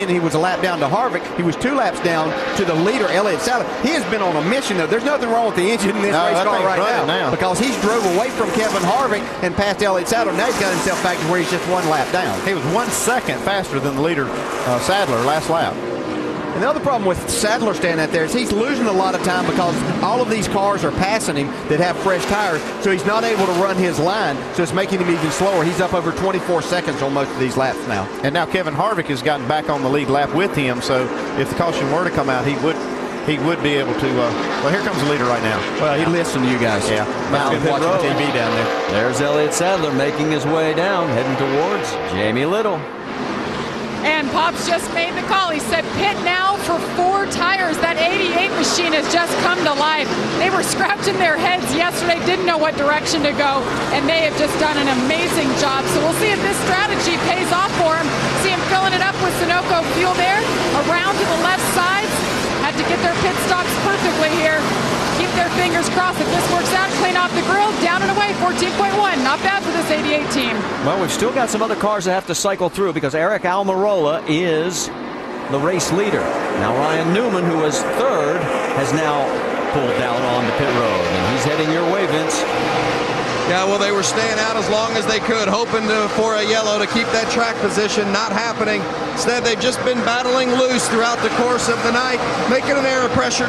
second. He was a lap down to Harvick. He was 2 laps down to the leader, Elliott Sadler. He has been on a mission, though. There's nothing wrong with the engine in this race car right now because he's drove away from Kevin Harvick and past Elliott Sadler. Now he's got himself back to where he's just 1 lap down. He was 1 second faster than the leader, Sadler, last lap. And the other problem with Sadler standing out there is he's losing a lot of time because all of these cars are passing him that have fresh tires, so he's not able to run his line, so it's making him even slower. He's up over 24 seconds on most of these laps now. And now Kevin Harvick has gotten back on the lead lap with him, so if the caution were to come out, he would be able to. Well, here comes the leader right now. Well, he listened to you guys. Yeah. Now watching TV down there. There's Elliott Sadler making his way down, heading towards Jamie Little. And Pops just made the call. He said pit now for 4 tires. That 88 machine has just come to life. They were scratching their heads yesterday, didn't know what direction to go, and they have just done an amazing job. So we'll see if this strategy pays off for him. See him filling it up with Sunoco fuel there. Around to the left side. Had to get their pit stops perfectly here. Keep their fingers crossed if this works out. Clean off the grill, down and away, 14.1. Not bad for this 88 team. Well, we've still got some other cars that have to cycle through because Eric Almirola is the race leader. Now Ryan Newman, who was 3rd, has now pulled down on the pit road, and he's heading your way, Vince. Yeah, well, they were staying out as long as they could, hoping for a yellow to keep that track position. Not happening. Instead, they've just been battling loose throughout the course of the night, making an air pressure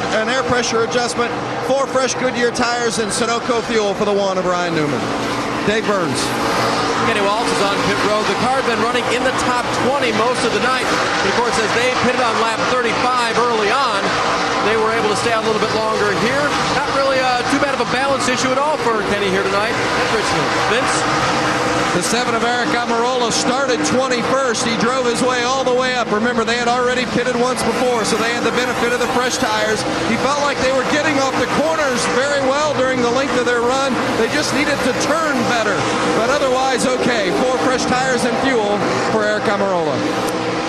adjustment. 4 fresh Goodyear tires and Sunoco fuel for the one of Ryan Newman. Dave Burns. Kenny Waltz is on pit road. The car had been running in the top 20 most of the night. But of course, as they pitted on lap 35 early on, they were able to stay out a little bit longer here. Not really too bad of a balance issue at all for Kenny here tonight at Richmond. Vince? The 7 of Eric Almirola started 21st. He drove his way all the way up. Remember, they had already pitted once before, so they had the benefit of the fresh tires. He felt like they were getting off the corners very well during the length of their run. They just needed to turn better. But otherwise, okay. 4 fresh tires and fuel for Eric Almirola.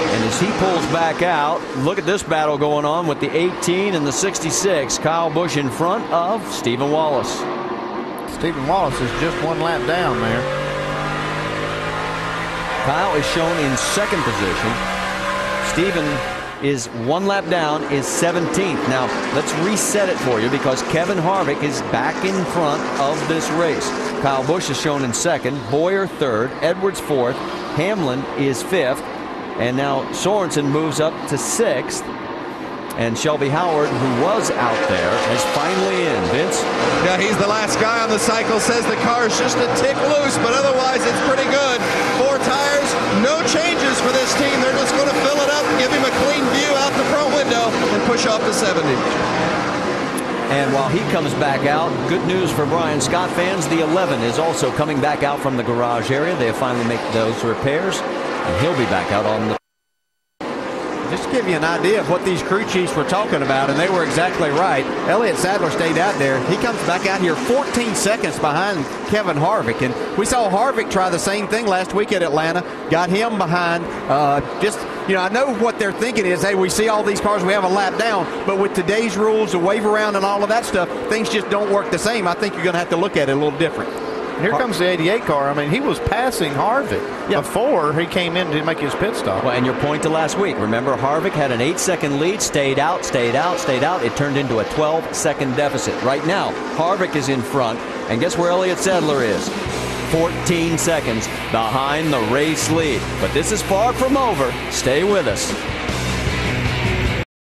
And as he pulls back out, look at this battle going on with the 18 and the 66. Kyle Busch in front of Stephen Wallace. Stephen Wallace is just 1 lap down there. Kyle is shown in 2nd position. Stephen is 1 lap down, is 17th. Now, let's reset it for you because Kevin Harvick is back in front of this race. Kyle Busch is shown in 2nd, Boyer 3rd, Edwards 4th, Hamlin is 5th, and now Sorensen moves up to 6th. And Shelby Howard, who was out there, is finally in. Vince? Yeah, he's the last guy on the cycle. Says the car is just a tick loose, but otherwise it's pretty good. 4 tires, no changes for this team. They're just going to fill it up, give him a clean view out the front window, and push off the 70. And while he comes back out, good news for Brian Scott fans. The 11 is also coming back out from the garage area. They have finally made those repairs, and he'll be back out on the. Just to give you an idea of what these crew chiefs were talking about, and they were exactly right. Elliott Sadler stayed out there. He comes back out here 14 seconds behind Kevin Harvick. And we saw Harvick try the same thing last week at Atlanta. Got him behind. I know what they're thinking is, hey, we see all these cars, we have a lap down. But with today's rules, the wave around and all of that stuff, things just don't work the same. I think you're going to have to look at it a little different. Here comes the 88 car. I mean, he was passing Harvick before he came in to make his pit stop. Well, and your point to last week. Remember, Harvick had an 8-second lead, stayed out. It turned into a 12-second deficit. Right now, Harvick is in front. And guess where Elliott Sadler is? 14 seconds behind the race lead. But this is far from over. Stay with us.